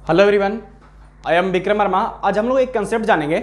Hello everyone, I am Vikram Verma. आज हम लोग एक कंसेप्ट जानेंगे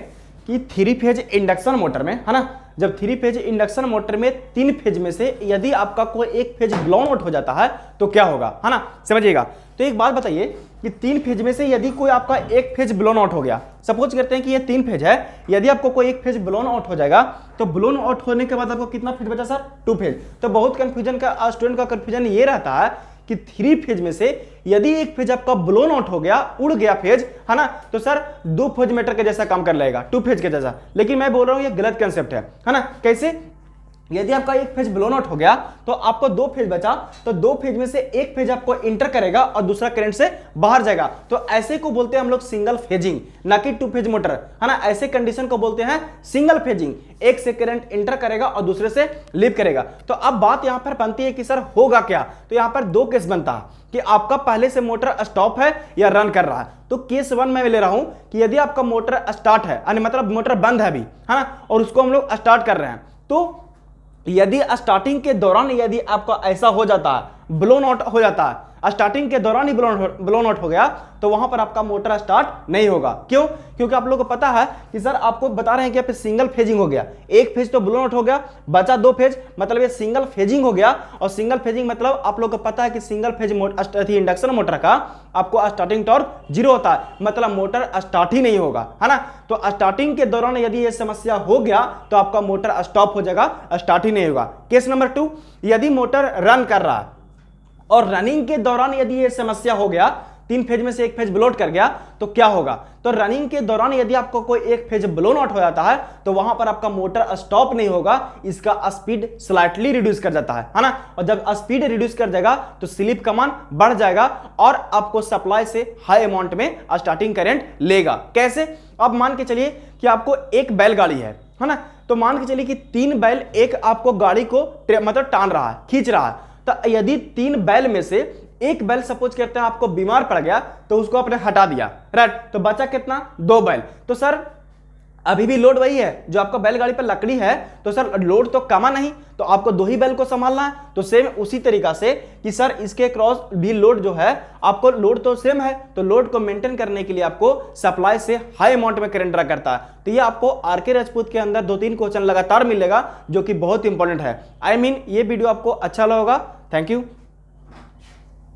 कि थ्री फेज इंडक्शन मोटर में, है ना, जब थ्री फेज इंडक्शन मोटर में तीन फेज में से यदि आपका कोई एक फेज ब्लोन आउट हो जाता है तो क्या होगा, है ना, समझिएगा। तो एक बात बताइए कि तीन फेज में से यदि कोई आपका एक फेज ब्लोन आउट हो गया, सपोज करते हैं कि ये तीन फेज है, यदि आपको कोई एक फेज ब्लोन आउट हो जाएगा तो ब्लोन आउट होने के बाद आपको कितना फेज बचा सर? Two phase. तो बहुत कंफ्यूजन का स्टूडेंट का कंफ्यूजन ये रहता है कि थ्री फेज में से यदि एक फेज आपका ब्लोन आउट हो गया, उड़ गया फेज, है ना, तो सर दो फेज मीटर के जैसा काम कर लेगा, टू फेज के जैसा। लेकिन मैं बोल रहा हूं ये गलत कंसेप्ट है ना। कैसे? यदि आपका एक फेज ब्लोन आउट हो गया तो आपको दो फेज बचा, तो दो फेज में से एक फेज आपको इंटर करेगा और दूसरा करंट से बाहर जाएगा। तो ऐसे को बोलते हैं हम लोग सिंगल फेजिंग, ना कि टू फेज मोटर, है ना। ऐसे कंडीशन को बोलते हैं सिंगल फेजिंग, एक से करंट इंटर करेगा और दूसरे से लीव करेगा। तो अब बात यहां पर बनती है कि सर होगा क्या? तो यहां पर दो केस बनता है कि आपका पहले से मोटर स्टॉप है या रन कर रहा है। तो केस वन में ले रहा हूं कि यदि आपका मोटर स्टार्ट है, मतलब मोटर बंद है अभी, है ना, और उसको हम लोग स्टार्ट कर रहे हैं, तो यदि स्टार्टिंग के दौरान यदि आपका ऐसा हो जाता है, ब्लोन आउट हो जाता है, स्टार्टिंग के दौरान ही ब्लोन आउट हो गया, तो वहां पर आपका मोटर स्टार्ट नहीं होगा। क्यों? क्योंकि आप लोगों को पता है कि सर आपको बता रहे हैं कि आप सिंगल फेजिंग हो गया, एक फेज तो ब्लोन आउट हो गया, बचा दो फेज, मतलब ये सिंगल फेजिंग हो गया। और सिंगल फेजिंग मतलब आप लोगों को पता है कि सिंगल फेज इंडक्शन मोटर का आपको स्टार्टिंग टॉर्क जीरो होता है, मतलब मोटर स्टार्ट ही नहीं होगा, है ना। तो स्टार्टिंग के दौरान यदि ये समस्या हो गया तो आपका मोटर स्टॉप हो जाएगा, स्टार्ट ही नहीं होगा। केस नंबर टू, यदि मोटर रन कर रहा है और रनिंग के दौरान यदि ये समस्या हो गया, तीन फेज में से एक फेज ब्लोट कर गया, तो क्या होगा? तो रनिंग के दौरान यदि आपको कोई एक फेज ब्लोन आउट हो जाता है तो वहां पर आपका मोटर स्टॉप नहीं होगा, इसका स्पीड स्लाइटली रिड्यूस कर जाता है ना। और जब स्पीड रिड्यूस कर जाएगा तो स्लिप का मान बढ़ जाएगा और आपको सप्लाई से हाई अमाउंट में स्टार्टिंग करंट लेगा। कैसे? अब मान के चलिए कि आपको एक बैलगाड़ी है ना, तो मान के चलिए कि तीन बैल एक आपको गाड़ी को मतलब टान रहा है, खींच रहा है। तो यदि तीन बैल में से एक बैल सपोज करते हैं आपको बीमार पड़ गया तो उसको आपने हटा दिया, राइट, तो बचा कितना? दो बैल। तो सर अभी भी लोड वही है जो आपका बैलगाड़ी पर लकड़ी है, तो सर लोड तो कमा नहीं, तो आपको दो ही बैल को संभालना है। तो सेम उसी तरीका से कि सर इसके क्रॉस भी लोड जो है, आपको लोड तो सेम है, तो लोड को मेंटेन करने के लिए आपको सप्लाई से हाई अमाउंट में करंट ड्रा करता है। तो ये आपको आरके राजपूत के अंदर दो तीन क्वेश्चन लगातार मिलेगा जो कि बहुत इंपॉर्टेंट है। आई मीन ये वीडियो आपको अच्छा लगा होगा। Thank you.